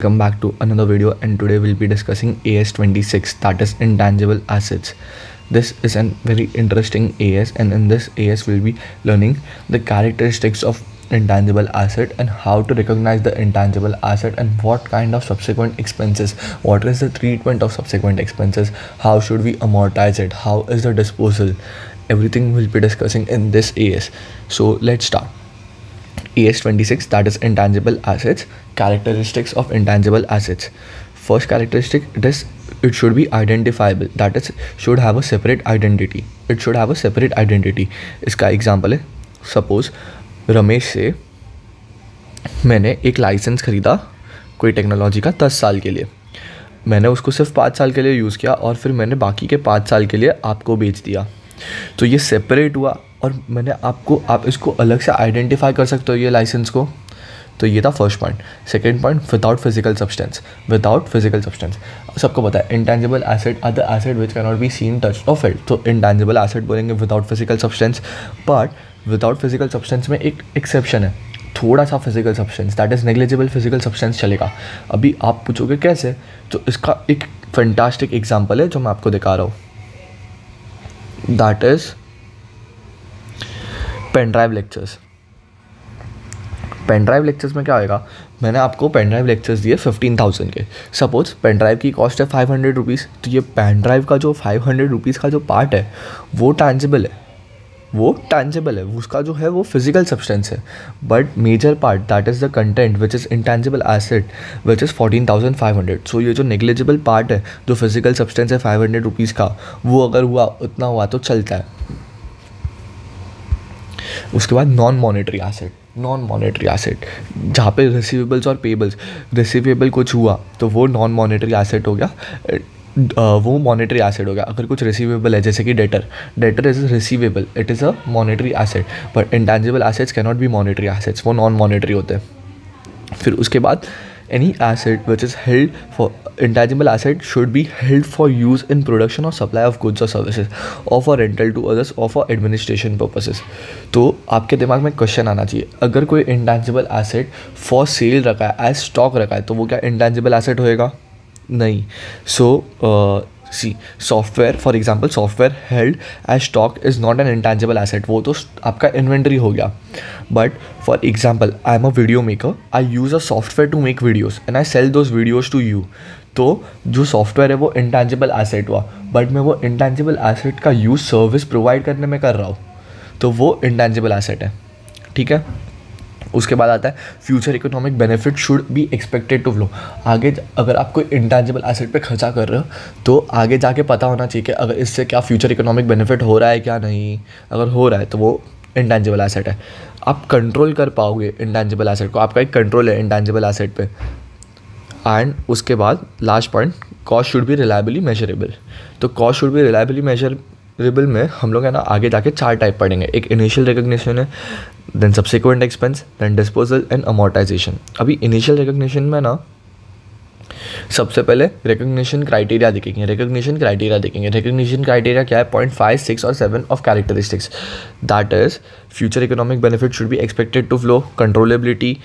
Welcome back to another video, and today we'll be discussing AS26, that is intangible assets. This is a very interesting AS, and in this AS we'll be learning the characteristics of intangible asset and how to recognize the intangible asset and what kind of subsequent expenses, what is the treatment of subsequent expenses, how should we amortize it, how is the disposal. Everything we'll be discussing in this AS. So let's start. AS26, that is intangible assets. Characteristics of intangible assets. First characteristic, it should be identifiable, that is should have a separate identity. It should have a separate identity. इसका example है, suppose Ramesh से मैंने एक licence ख़रीदा कोई technology का 10 साल के लिए. मैंने उसको सिर्फ 5 साल के लिए यूज़ किया और फिर मैंने बाकी के 5 साल के लिए आपको बेच दिया. तो ये सेपरेट हुआ और मैंने आप इसको अलग से आइडेंटिफाई कर सकते हो ये लाइसेंस को. तो ये था first point. Second point, without physical substance. Without physical substance सबको पता है intangible asset are the asset which can not be seen, touched और फेल्ड. तो इंटेंजिबल एसेट बोलेंगे without physical substance. But without physical substance में एक exception है, थोड़ा सा physical substance, that is negligible physical substance चलेगा. अभी आप पूछोगे कैसे, तो इसका एक फैंटास्टिक एग्जाम्पल है जो मैं आपको दिखा रहा हूँ. That is pen drive lectures. Pen drive lectures में क्या होएगा, मैंने आपको पेन ड्राइव लेक्चर्स दिए 15,000 के. सपोज पेन ड्राइव की कॉस्ट है 500 रुपीज़. तो ये पेन ड्राइव का जो 500 रुपीज़ का जो पार्ट है वो टैंजिबल है, उसका जो है वो फिजिकल सब्सटेंस है. But major part, that is the content which is intangible asset which is 14,500. So ये जो नेग्लिजिबल पार्ट है, जो फिजिकल सब्सटेंस है 500 रुपीज़ का, वो अगर हुआ उतना हुआ तो चलता है. उसके बाद नॉन मॉनेटरी एसेट, जहाँ पे रिसीवेबल्स और पेबल्स, रिसीवेबल कुछ हुआ तो वो नॉन मॉनेटरी एसेट हो गया, वो मॉनेटरी एसेट हो गया. अगर कुछ रिसीवेबल है जैसे कि debtor is receivable, it is a monetary asset. But intangible assets can not B monetary assets, वो नॉन मॉनेटरी होते हैं. फिर उसके बाद any asset which is held for intangible asset should be held for use in production or supply of goods or services, or for rental to others, or for administration purposes. तो आपके दिमाग में question आना चाहिए, अगर कोई intangible asset for sale रखा है, एज स्टॉक रखा है, तो वो क्या इंटेंजिबल एसेट होएगा? नहीं. So see software, for example software held as stock is not an intangible asset, वो तो आपका इन्वेंट्री हो गया. But for example I am a video maker, I use a software to make videos and I sell those videos to you. तो जो software है वो intangible asset हुआ, बट मैं वो इंटेंजिबल एसेट का यूज़ सर्विस प्रोवाइड करने में कर रहा हूँ, तो वो इंटेंजिबल एसेट है. ठीक है. उसके बाद आता है future economic benefit should be expected to flow. आगे अगर आप कोई इंटेंजिबल एसेट पे खर्चा कर रहे हो तो आगे जाके पता होना चाहिए कि अगर इससे क्या फ्यूचर इकोनॉमिक बेनिफिट हो रहा है क्या नहीं. अगर हो रहा है तो वो इंटेंजिबल एसेट है. आप कंट्रोल कर पाओगे इंटेंजिबल एसेट को, आपका एक कंट्रोल है इंटेंजिबल एसेट पे. एंड उसके बाद last point, cost should be reliably measurable. तो cost should be reliably measurable में हम लोग है ना आगे जाके 4 टाइप पढ़ेंगे. एक इनिशियल रिकग्निशन है, then subsequent expense, then disposal and amortisation. अभी इनिशियल रिकग्निशन में ना सबसे पहले रिकग्निशन क्राइटेरिया देखेंगे. रिकग्निशन क्राइटेरिया क्या है? 0.5, 6 और 7 of characteristics. That is future economic benefit should be expected to flow, controllability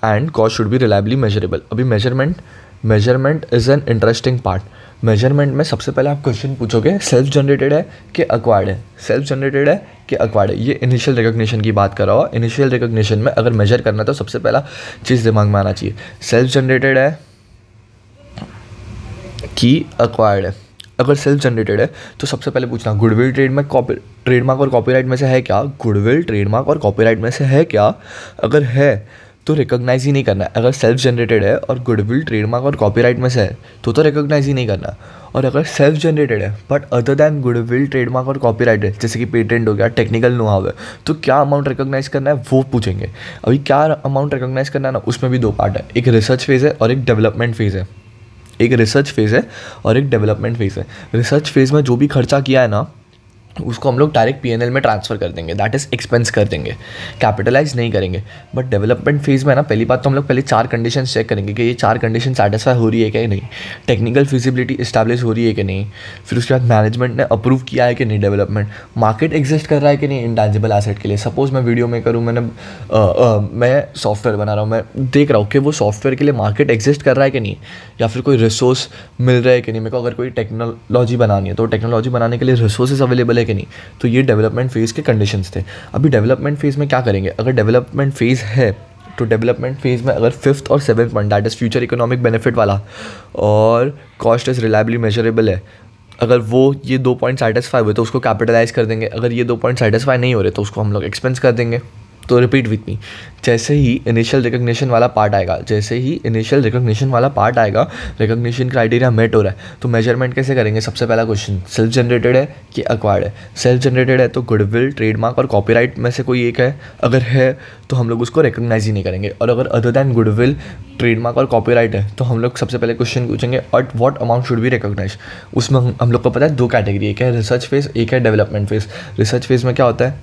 and cost should be reliably measurable. अभी measurement is an interesting part. Measurement में सबसे पहले आप क्वेश्चन पूछोगे सेल्फ जनरेटेड है कि एक्वायर्ड है. ये इनिशियल रिकग्निशन की बात कर रहा हूँ. इनिशियल रिकग्निशन में अगर मेजर करना है तो सबसे पहला चीज़ दिमाग में आना चाहिए, सेल्फ जनरेटेड है कि एक्वायर्ड है. अगर सेल्फ जनरेटेड है तो सबसे पहले पूछना गुडविल ट्रेडमार्क और कॉपीराइट में से है क्या? गुडविल ट्रेडमार्क और कॉपीराइट में से है क्या? अगर है तो रिकॉग्नाइज ही नहीं करना है. अगर सेल्फ जनरेटेड है और गुडविल ट्रेडमार्क और कॉपीराइट में से है तो रिकॉग्नाइज ही नहीं करना. और अगर सेल्फ जनरेटेड है but other than goodwill trademark और कॉपीराइट है, जैसे कि पेटेंट हो गया, टेक्निकल नो हाउ है, तो क्या अमाउंट रिकॉग्नाइज करना है वो पूछेंगे. अभी क्या अमाउंट रिकॉग्नाइज करना है ना, उसमें भी 2 पार्ट है, एक रिसर्च फेज़ है और एक डेवलपमेंट फेज़ है. रिसर्च फेज़ में जो भी खर्चा किया है ना, उसको हम लोग डायरेक्ट पीएनएल में ट्रांसफ़र कर देंगे, दैट इज़ एक्सपेंस कर देंगे, कैपिटलाइज नहीं करेंगे। बट डेवलपमेंट फेज़ में ना पहली बात तो हम लोग पहले 4 कंडीशंस चेक करेंगे कि ये 4 कंडीशन सेटिस्फाई हो रही है क्या नहीं, टेक्निकल फिजिबिलिटी इस्टेब्लिश हो रही है कि नहीं, फिर उसके बाद मैनेजमेंट ने अप्रूव किया है कि नहीं डेवलपमेंट, मार्केट एग्जिस्ट कर रहा है कि नहीं इंटेंजिबल एसेट के लिए। सपोज़ मैं वीडियो मेकर हूँ, मैं सॉफ्टवेयर बना रहा हूँ, मैं देख रहा हूँ कि वो सॉफ्टवेयर के लिए मार्केट एग्जिस्ट कर रहा है कि नहीं, या फिर कोई रिसोर्स मिल रहा है कि नहीं, मेरे को अगर कोई टेक्नोलॉजी बनानी है तो टेक्नोलॉजी बनाने के लिए रिसोर्सेज अवेलेबल है कि नहीं। तो ये डेवलपमेंट फेज़ के कंडीशंस थे। अभी डेवलपमेंट फेज़ में क्या करेंगे, अगर डेवलपमेंट फेज़ है तो डेवलपमेंट फेज़ में अगर 5th और 7th point that is future economic benefit वाला और कॉस्ट इज़ रिलायबली मेजरेबल है, अगर वो ये 2 पॉइंट सेटिस्फाई हुए तो उसको कैपिटलाइज कर देंगे। अगर ये 2 पॉइंट सेटिस्फाई नहीं हो रहे तो उसको हम लोग एक्सपेंस कर देंगे। तो रिपीट विथ मी, जैसे ही इनिशियल रिकग्निशन वाला पार्ट आएगा, रिकग्निशन क्राइटेरिया मेट हो रहा है तो मेजरमेंट कैसे करेंगे। सबसे पहला क्वेश्चन, सेल्फ जनरेटेड है कि एक्वायर्ड है। सेल्फ जनरेटेड है तो गुडविल, ट्रेडमार्क और कॉपीराइट में से कोई एक है, अगर है तो हम लोग उसको रिकग्नाइज ही नहीं करेंगे। और अगर अदर दैन गुडविल, ट्रेडमार्क और कॉपीराइट है तो हम लोग सबसे पहले क्वेश्चन पूछेंगे at what amount should be recognise. उसमें हम लोग को पता है 2 कैटेगरी, एक है रिसर्च फेज़, एक है डेवलपमेंट फेज़। रिसर्च फेज़ में क्या होता है,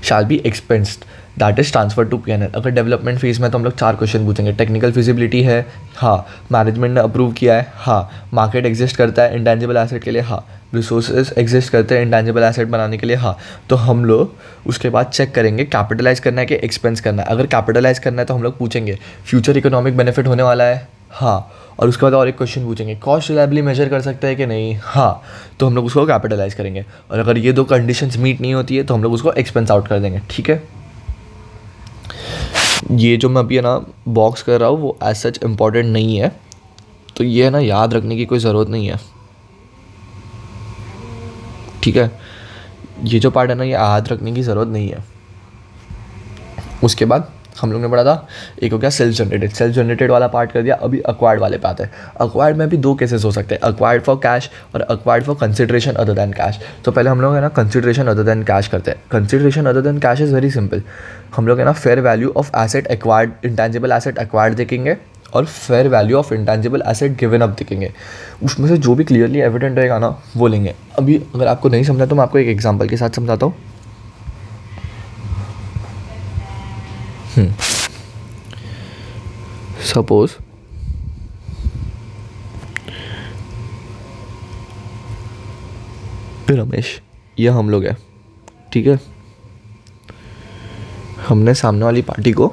shall be expensed that is transfer to PNL. अगर डेवलपमेंट फेज़ में तो हम लोग 4 क्वेश्चन पूछेंगे, टेक्निकल फिजिबिलिटी है, हाँ, मैनेजमेंट ने अप्रूव किया है, हाँ, मार्केट एग्जिस्ट करता है इंटेंजिबल एसेट के लिए, हाँ, रिसोर्सेज एग्जिस्ट करते हैं इंटेंजिबल एसेट बनाने के लिए, हाँ। तो हम लोग उसके बाद चेक करेंगे कैपिटलाइज करना है कि एक्सपेंस करना है। अगर कैपिटलाइज करना है तो हम लोग पूछेंगे फ्यूचर इकोनॉमिक बेनिफिट होने वाला है, हाँ। और उसके बाद और एक क्वेश्चन पूछेंगे कॉस्ट रिलायबली मेजर कर सकते हैं कि नहीं, हाँ। तो हम लोग उसको कैपिटलाइज करेंगे। और अगर ये 2 कंडीशंस मीट नहीं होती है तो हम लोग उसको एक्सपेंस आउट कर देंगे, ठीक है। ये जो मैं अभी है ना बॉक्स कर रहा हूँ वो एज सच इम्पॉर्टेंट नहीं है, तो ये है ना याद रखने की कोई ज़रूरत नहीं है, ठीक है। ये जो पार्ट है ना ये याद रखने की ज़रूरत नहीं है। उसके बाद हम लोग ने पढ़ा था, एक हो गया सेल्फ जनरेटेड वाला पार्ट कर दिया। अभी अक्वायर्ड वाले पे आते हैं। अक्वायर्ड में भी 2 केसेस हो सकते हैं, अक्वायर्ड फॉर कैश और acquired for consideration other than cash. तो पहले हम लोग है ना कंसिडरेशन अदर दैन कैश करते हैं। Consideration other than cash is very simple. हम लोग है ना fair value of asset acquired, intangible asset acquired देखेंगे और fair value of intangible asset given up देखेंगे। उसमें से जो भी क्लियरली एविडेंट रहेगा ना वो लेंगे। अभी अगर आपको नहीं समझा तो मैं आपको एक एग्जाम्पल के साथ समझाता हूँ। सपोज रमेश, ये हम लोग हैं, ठीक है। हमने सामने वाली पार्टी को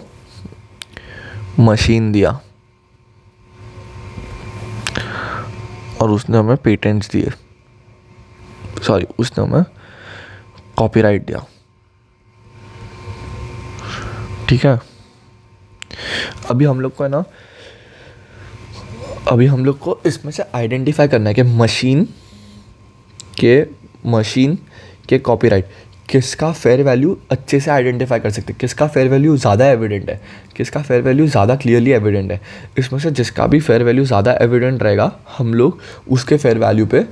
मशीन दिया और उसने हमें पेटेंट्स दिए, सॉरी उसने हमें कॉपीराइट दिया, ठीक है। अभी हम लोग को है ना, अभी हम लोग को इसमें से आइडेंटिफाई करना है कि मशीन के कॉपीराइट किसका फेयर वैल्यू अच्छे से आइडेंटिफाई कर सकते हैं, किसका फेयर वैल्यू ज़्यादा एविडेंट है, किसका फेयर वैल्यू ज़्यादा क्लियरली एविडेंट है। इसमें से जिसका भी फेयर वैल्यू ज़्यादा एविडेंट रहेगा हम लोग उसके फेयर वैल्यू पे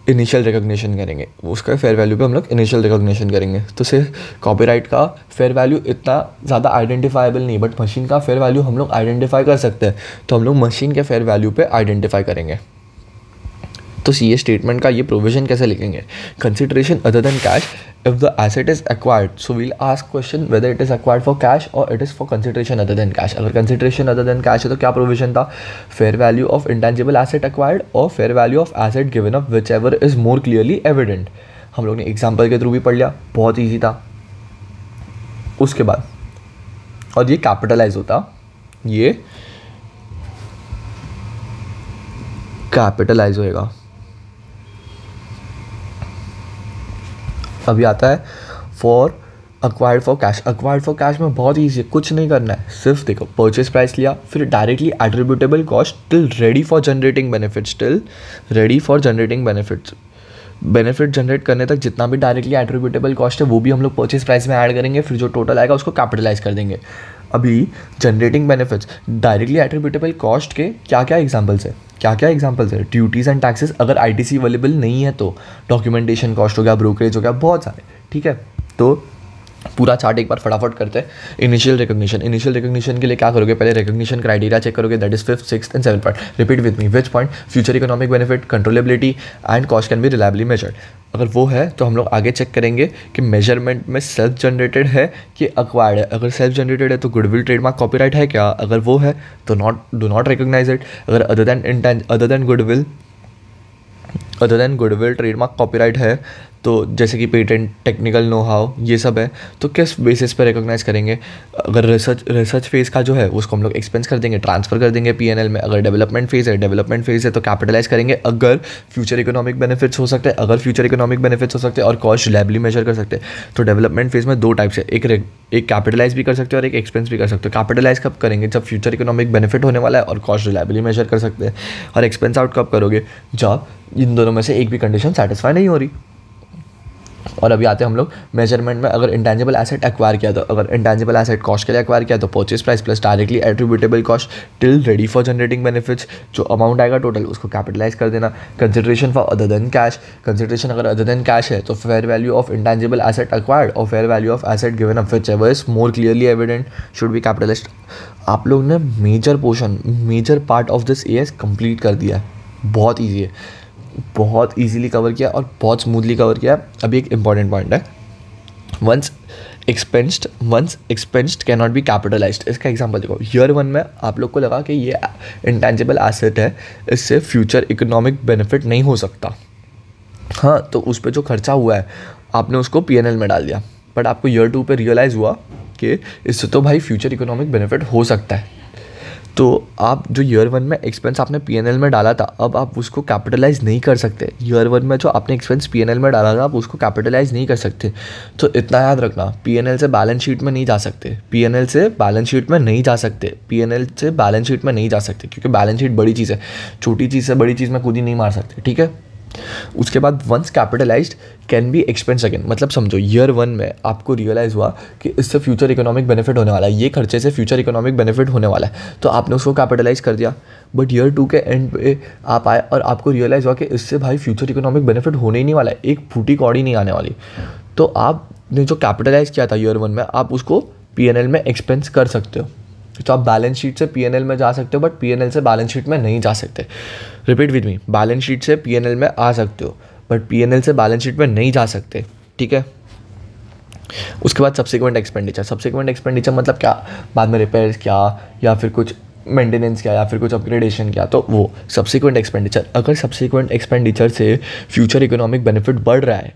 इनिशियल रिकग्निशन करेंगे, उसका फेयर वैल्यू पे हम लोग इनिशियल रिकग्निशन करेंगे। तो सिर्फ कॉपीराइट का फेयर वैल्यू इतना ज़्यादा आइडेंटिफाइबल नहीं, बट मशीन का फेयर वैल्यू हम लोग आइडेंटिफाई कर सकते हैं, तो हम लोग मशीन के फेयर वैल्यू पे आइडेंटिफाई करेंगे। तो ये स्टेटमेंट का ये प्रोविजन कैसे लिखेंगे, consideration other than cash if the asset is acquired, so we'll ask question whether it is acquired for cash और it is for consideration other than cash. अगर कंसिडरेशन अदर देन कैश है तो क्या provision था, fair value of intangible asset acquired और fair value of asset given up whichever is more clearly evident. हम लोग ने एग्जाम्पल के थ्रू भी पढ़ लिया, बहुत ईजी था। उसके बाद और ये कैपिटलाइज होता, ये कैपिटलाइज होएगा। अभी आता है for acquired for cash. Acquired for cash में बहुत ईजी है, कुछ नहीं करना है, सिर्फ देखो परचेज प्राइस लिया, फिर directly attributable cost till ready for generating benefits, till ready for generating benefits. Benefit generate करने तक जितना भी डायरेक्टली एट्रीब्यूटेबल कॉस्ट है वो भी हम लोग परचेज प्राइस में ऐड करेंगे, फिर जो टोटल आएगा उसको कैपिटलाइज कर देंगे। अभी generating benefits directly attributable cost के क्या क्या एग्जांपल्स है, ड्यूटीज़ एंड टैक्सेस अगर आईटीसी अवेलेबल नहीं है तो, डॉक्यूमेंटेशन कॉस्ट हो गया, ब्रोकरेज हो गया, बहुत सारे, ठीक है। तो पूरा चार्ट एक बार फटाफट करते हैं। इनिशियल रिकॉग्निशन के लिए क्या करोगे, पहले रिकॉग्निशन क्राइटेरिया चेक करोगे, that is 5th 6th and 7th point. Repeat with me, which point? Future economic benefit, controllability and cost can be reliably measured. अगर वो है तो हम लोग आगे चेक करेंगे कि मेजरमेंट में सेल्फ जनरेटेड है कि एक्वायर्ड है। अगर सेल्फ जनरेटेड है तो गुडविल, ट्रेडमार्क, कॉपीराइट है क्या? अगर वो है तो डू नॉट रिकॉग्नाइज इट। अगर other then goodwill, trademark, copyright है तो जैसे कि पेटेंट, टेक्निकल नो हाउ, ये सब है तो किस बेसिस पे रिकॉग्नाइज करेंगे? अगर रिसर्च फेज़ का जो है उसको हम लोग एक्सपेंस कर देंगे, ट्रांसफ़र कर देंगे पीएनएल में। अगर डेवलपमेंट फेज़ है तो कैपिटलाइज करेंगे। अगर फ्यूचर इकोनॉमिक बेनिफिट्स हो सकते हैं और कॉस्ट रिलायबली मेजर कर सकते हैं। तो डेवलपमेंट फेज़ में दो टाइप्स है, एक कैपिटलाइज भी कर सकते हैं और एक एक्सपेंस भी कर सकते हो। कैपिटलाइज कब करेंगे? जब फ्यूचर इकोनॉमिक बेनिफिट होने वाला है और कॉस्ट रिलायबली मेजर कर सकते हैं। और एक्सपेंस आउट कब करोगे? जब इन दोनों में से एक भी कंडीशन सेटिस्फाई नहीं हो रही। और अभी आते हैं हम लोग मेजरमेंट में। अगर इंटेंजिबल एसेट एक्वायर किया तो, अगर इंटेंजिबल एसेट कॉस्ट के लिए एक्वायर किया तो purchase price plus directly attributable cost till ready for generating benefits, जो अमाउंट आएगा टोटल उसको कैपिटलाइज कर देना। Consideration for other than cash, consideration अगर अदर देन कैश है तो fair value of intangible asset acquired और fair value of asset given up whichever is more clearly evident should be capitalised. आप लोग ने major part of this AS complete कर दिया है। बहुत ईजी है, बहुत इजीली कवर किया और बहुत स्मूथली कवर किया। अभी एक इंपॉर्टेंट पॉइंट है, once expensed can not be capitalised. इसका एग्जांपल देखो, ईयर 1 में आप लोग को लगा कि ये इंटेंजिबल एसेट है, इससे फ्यूचर इकोनॉमिक बेनिफिट नहीं हो सकता। हाँ, तो उस पर जो खर्चा हुआ है आपने उसको पीएनएल में डाल दिया, बट आपको ईयर 2 पे रियलाइज़ हुआ कि इससे तो भाई फ्यूचर इकोनॉमिक बेनिफिट हो सकता है। तो आप जो ईयर 1 में एक्सपेंस आपने पीएनएल में डाला था, अब आप उसको कैपिटलाइज नहीं कर सकते। ईयर 1 में जो आपने एक्सपेंस पीएनएल में डाला था आप उसको कैपिटलाइज नहीं कर सकते। तो इतना याद रखना, पीएनएल से बैलेंस शीट में नहीं जा सकते, क्योंकि बैलेंस शीट बड़ी चीज़ है, छोटी चीज़ से बड़ी चीज़ में खुद ही नहीं मार सकते, ठीक है। उसके बाद once capitalised can be expense again. मतलब समझो, ईयर 1 में आपको रियलाइज़ हुआ कि इससे फ्यूचर इकोनॉमिक बेनिफिट होने वाला है, ये खर्चे से फ्यूचर इकोनॉमिक बेनिफिट होने वाला है, तो आपने उसको कैपिटलाइज कर दिया। बट ईयर 2 के एंड पे आप आए और आपको रियलाइज़ हुआ कि इससे भाई फ्यूचर इकोनॉमिक बेनिफिट होने ही नहीं वाला है, एक फूटी कौड़ी नहीं आने वाली। तो आपने जो कैपिटलाइज किया था ईयर 1 में, आप उसको पीएनएल में एक्सपेंस कर सकते हो। तो आप बैलेंस शीट से पीएनएल में जा सकते हो, बट पीएनएल से बैलेंस शीट में नहीं जा सकते। Repeat with me, balance sheet से पीएनएल में आ सकते हो, बट पीएनएल से बैलेंस शीट में नहीं जा सकते, ठीक है। उसके बाद सब्सिक्वेंट एक्सपेंडिचर मतलब क्या? बाद में रिपेयर्स किया या फिर कुछ मेंटेनेंस किया या फिर कुछ अपग्रेडेशन किया, तो वो सब्सिक्वेंट एक्सपेंडिचर। अगर सब्सिक्वेंट एक्सपेंडिचर से फ्यूचर इकोनॉमिक बेनिफिट बढ़ रहा है,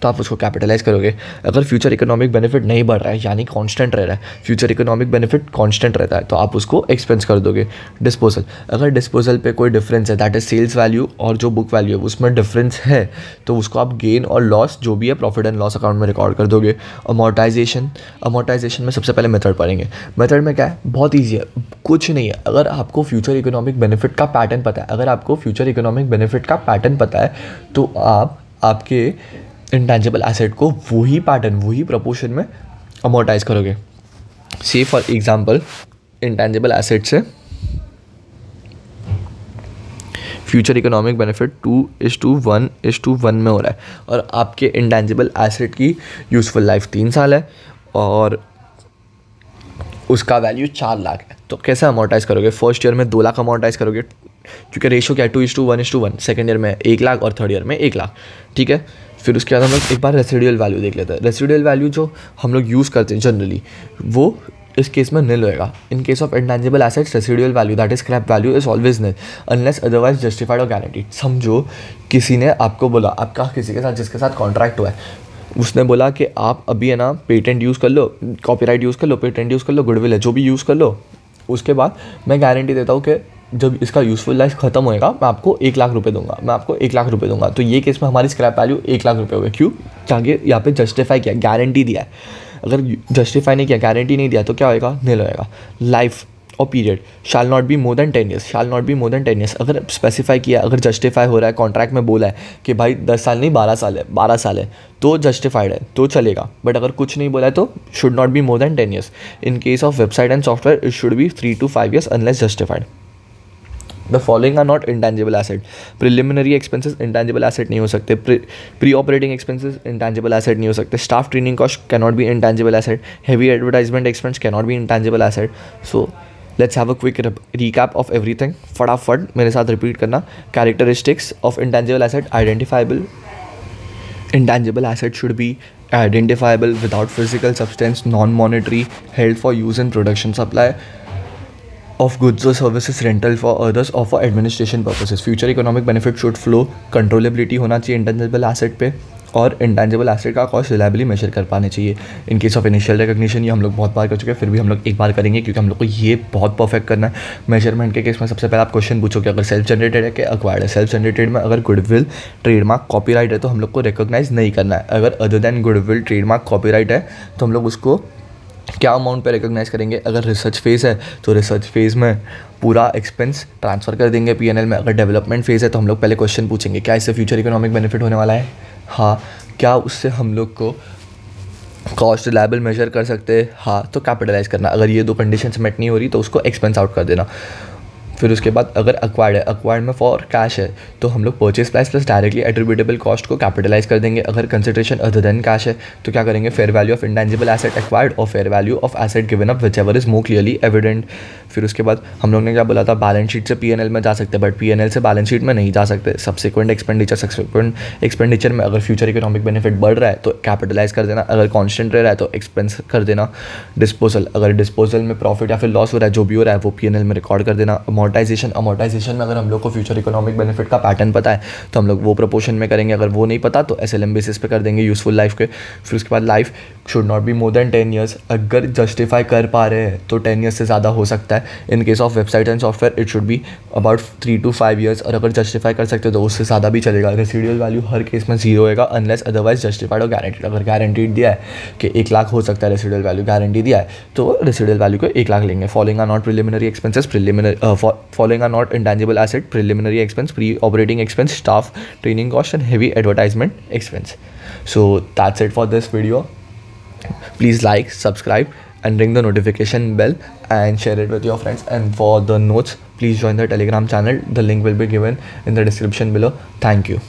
तो आप उसको कैपिटलाइज करोगे। अगर फ्यूचर इकोनॉमिक बेनिफिट नहीं बढ़ रहा है यानी कांस्टेंट रह रहा है, फ्यूचर इकोनॉमिक बेनिफिट कांस्टेंट रहता है, तो आप उसको एक्सपेंस कर दोगे। डिस्पोजल, अगर डिस्पोजल पे कोई डिफरेंस है, दैट इज सेल्स वैल्यू और जो बुक वैल्यू है उसमें डिफरेंस है, तो उसको आप गेन और लॉस जो भी है प्रॉफिट एंड लॉस अकाउंट में रिकॉर्ड कर दोगे। अमोर्टाइजेशन में सबसे पहले मेथड पढ़ेंगे। मेथड में क्या है? बहुत ईजी है, कुछ नहीं है। अगर आपको फ्यूचर इकोनॉमिक बेनिफिट का पैटर्न पता है, तो आप आपके इंटेंजिबल एसेट को वही पैटर्न, वही प्रोपोर्शन में अमोर्टाइज करोगे। से फॉर एग्जांपल, इंटेंजिबल एसेट से फ्यूचर इकोनॉमिक बेनिफिट 2:1 में हो रहा है और आपके इंटेंजिबल एसेट की यूजफुल लाइफ 3 साल है और उसका वैल्यू 4 लाख है। तो कैसे अमोर्टाइज करोगे? फर्स्ट ईयर में 2 लाख अमोर्टाइज करोगे, क्योंकि रेशियो क्या है? 2:1:1। सेकेंड ईयर में 1 लाख और थर्ड ईयर में 1 लाख, ठीक है। फिर उसके बाद हम लोग एक बार रेसिडुअल वैल्यू देख लेते हैं। रेसिडुअल वैल्यू जो हम लोग यूज़ करते हैं जनरली, वो इस केस में निल होएगा। इन case of intangible assets, residual value that is scrap value is always nil unless otherwise justified और गारंटीड। समझो किसी ने आपको बोला, आपका किसी के साथ जिसके साथ कॉन्ट्रैक्ट हुआ है, उसने बोला कि आप अभी है ना पेटेंट यूज़ कर लो, कॉपीराइट यूज़ कर लो, पेटेंट यूज़ कर लो, गुडविल है जो भी यूज़ कर लो, उसके बाद मैं गारंटी देता हूँ कि जब इसका यूज़फुल लाइफ खत्म होएगा मैं आपको 1 लाख रुपए दूंगा। तो ये केस में हमारी स्क्रैप वैल्यू 1 लाख रुपए हो गए। क्यों? क्योंकि यहाँ पे जस्टिफाई किया, गारंटी दिया है। अगर जस्टिफाई नहीं किया, गारंटी नहीं दिया, तो क्या होएगा? निल होएगा। लाइफ और period shall not be more than 10 years. अगर स्पेसिफाई किया, अगर जस्टिफाई हो रहा है, कॉन्ट्रैक्ट में बोला है कि भाई 10 साल नहीं 12 साल है, तो जस्टिफाइड है तो चलेगा। बट अगर कुछ नहीं बोला है तो should not be more than 10 years. In case of website and software it should be 3 to 5 years unless justified. The following are not intangible asset. Preliminary expenses intangible asset नहीं हो सकते, pre operating expenses intangible asset नहीं हो सकते, staff training cost can not be intangible asset, heavy advertisement expense can not be intangible asset. So let's have a quick recap of everything. फटाफट मेरे साथ repeat करना। Characteristics of intangible asset, identifiable, intangible asset should be identifiable without physical substance, non-monetary, held for use in production, supply of goods or services, rental for others or for administration purposes. Future economic benefit should flow, controllability होना चाहिए intangible asset पे, और intangible asset का cost reliably major कर पाने चाहिए। इन case of initial recognition ये हम लोग बहुत बार कर चुके हैं, फिर भी हम लोग एक बार करेंगे क्योंकि हम लोग को ये बहुत परफेक्ट करना है। मेजरमेंट के केस में सबसे पहले आप क्वेश्चन पूछोगे अगर सेल्फ जनरेटेड है कि अक्वायर्ड है। सेल्फ जनरेटेड में अगर गुडविल, ट्रेडमार्क, कॉपीराइट है तो हम लोग को रिकॉग्नाइज नहीं करना है। अगर other then goodwill, trademark, copyright है तो हम लोग उसको क्या अमाउंट पे रिकॉग्नाइज करेंगे। अगर रिसर्च फेज़ है तो रिसर्च फेज़ में पूरा एक्सपेंस ट्रांसफ़र कर देंगे पीएनएल में। अगर डेवलपमेंट फेज़ है तो हम लोग पहले क्वेश्चन पूछेंगे क्या इससे फ्यूचर इकोनॉमिक बेनिफिट होने वाला है, हाँ। क्या उससे हम लोग को कॉस्ट रिलायबल मेजर कर सकते हैं, हाँ, तो कैपिटलाइज करना। अगर ये 2 कंडीशंस मेट नहीं हो रही तो उसको एक्सपेंस आउट कर देना। फिर उसके बाद अगर अक्वायर्ड है, अक्वायर्ड में फॉर कैश है तो हम लोग purchase price plus directly attributable cost को कैपिटलाइज कर देंगे। अगर कंसिडरेशन अदर देन कैश है तो क्या करेंगे, fair value of intangible asset acquired और fair value of asset given up whichever is more clearly evident. फिर उसके बाद हम लोग ने क्या बोला था, बैलेंस शीट से पीएनएल में जा सकते हैं बट पीएनएल से बैलेंस शीट में नहीं जा सकते। सब्सिक्वेंट एक्सपेंडिचर में अगर फ्यूचर इकोनॉमिक बेनिफिट बढ़ रहा है तो कैपिटलाइज कर देना, अगर कॉन्स्टेंट रह रहा है तो एक्सपेंस कर देना। डिस्पोजल, अगर डिस्पोजल में प्रॉफिट या फिर लॉस हो रहा है, जो भी हो रहा है वो पीएनएल में रिकॉर्ड कर देना। अमोर्टाइजेशन में अगर हम लोग को फ्यूचर इकोनॉमिक बेनिफिट का पैटर्न पता है तो हम लोग वो प्रोपोर्शन में करेंगे, अगर वो नहीं पता तो एसएलएम बेसिस पे कर देंगे यूजफुल लाइफ के। फिर उसके बाद life should not be more than 10 years. अगर जस्टिफाई कर पा रहे हैं तो 10 ईयर्स से ज़्यादा हो सकता है। इन case of website and software it should be about 3 to 5 years, और अगर जस्टिफाई कर सकते हो तो उससे ज़्यादा भी चलेगा। रेसिडुअल वैल्यू हर केस में 0 होएगा अनलेस अदरवाइज जस्टिफाइड और गारंटीड। अगर गारंटीड दिया है कि 1 लाख हो सकता है रेसिडुअल वैल्यू, गारंटी दिया है तो रेसिडुअल वैल्यू को 1 लाख लेंगे। Following are not preliminary expenses, following are not intangible asset, preliminary expense, pre-operating expense, staff training cost and heavy advertisement expense. So that's it for this video. Please like, subscribe and ring the notification bell and share it with your friends. And for the notes, please join the Telegram channel. The link will be given in the description below. Thank you.